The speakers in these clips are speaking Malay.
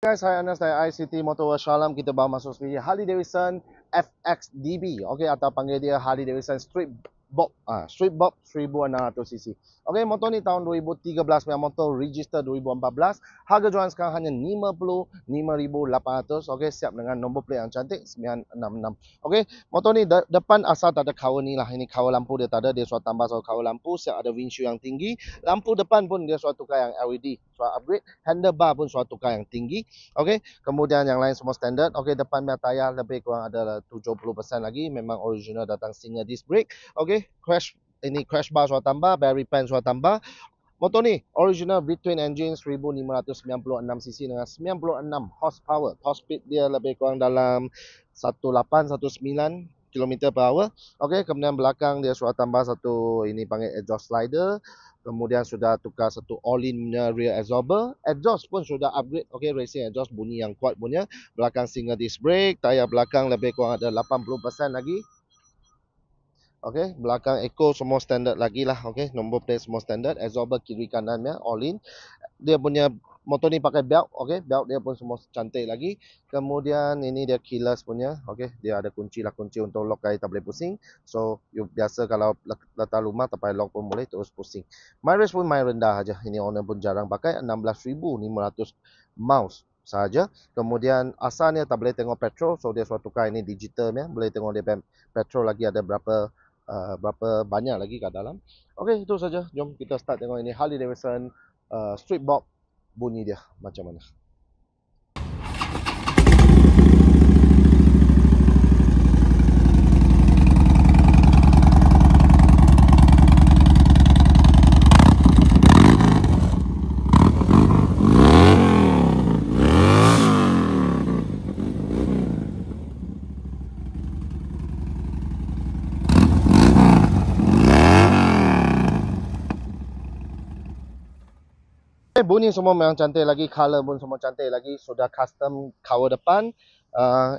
Guys, saya Anas dari ICT Motor Shalom. Kita bawa masuk sendiri Harley Davidson FXDB. Okey, atau panggil dia Harley Davidson Street Bob. Street Bob 1600cc. Okey, motor ni tahun 2013 punya motor, register 2014. Harga jualan sekarang hanya 55,800. Okey, siap dengan nombor plate yang cantik 966. Okey, motor ni depan asal tak ada cover ni lah. Ini cover lampu dia tak ada, dia suruh tambah satu cover lampu, siap ada windshield yang tinggi. Lampu depan pun dia suruh tukar yang LED, suruh upgrade. Handlebar pun suruh tukar yang tinggi. Okey, kemudian yang lain semua standard. Okey, depan punya tayar lebih kurang ada 70% lagi, memang original, datang single disc brake. Okey, crash bar sudah tambah, battery pan sudah tambah. Motor ni original V-twin engine 1596cc dengan 96 horsepower. Top speed dia lebih kurang dalam 1819 km per hour. Okey, kemudian belakang dia sudah tambah satu, ini panggil exhaust slider. Kemudian sudah tukar satu all-in rear absorber. Exhaust pun sudah upgrade. Okey, racing exhaust bunyi yang kuat punya. Belakang single disc brake. Tayar belakang lebih kurang ada 80% lagi. Okey, belakang eco semua standard lagi lah. Okey, nombor plate semua standard. Absorber kiri kanannya all in. Dia punya motor ni pakai belt. Okey, belt dia pun semua cantik lagi. Kemudian ini dia keyless punya. Okey, dia ada kunci lah, kunci untuk lock kali tak boleh pusing. So, you biasa kalau letak rumah tak payah lock pun boleh terus pusing. Mileage pun main rendah aja. Ini owner pun jarang pakai, 16,500 miles saja. Kemudian asalnya tak boleh tengok petrol, so dia suatu tukar ini digital ya. Boleh tengok dia petrol lagi ada berapa banyak lagi kat dalam. Okey, itu saja. Jom kita start tengok ini Harley Davidson Street Bob, bunyi dia macam mana. Bunyi semua memang cantik lagi, color pun semua cantik lagi, sudah custom cover depan.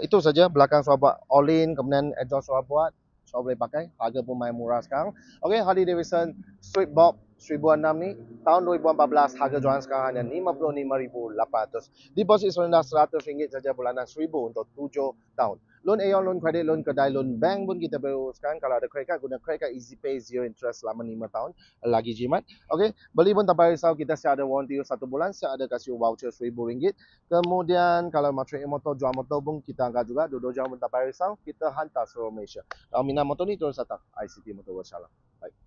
Itu saja, belakang sudah buat all in, kemudian exhaust sudah buat, sudah boleh pakai, harga pun main murah sekarang. Okey, Harley Davidson Street Bob 1006 ni tahun 2014, harga jualan sekarang hanya 55,800. Deposit serendah RM100 saja bulanan, 1,000 untuk 7 tahun. Loan Aeon, loan kredit, loan kedai, loan bank pun kita boleh uruskan. Kalau ada credit card, guna credit card Easy Pay, zero interest selama 5 tahun, lagi jimat. Okey, beli pun tak payah risau, kita siap ada warranty 1 bulan, siap ada kasih voucher RM1,000. Kemudian kalau mau trade motor, jual motor pun kita angkat juga, duduk jauh pun tak payah risau, kita hantar seluruh Malaysia. Kalau minat motor ni terus datang ICT Motor World Shalom. Baik.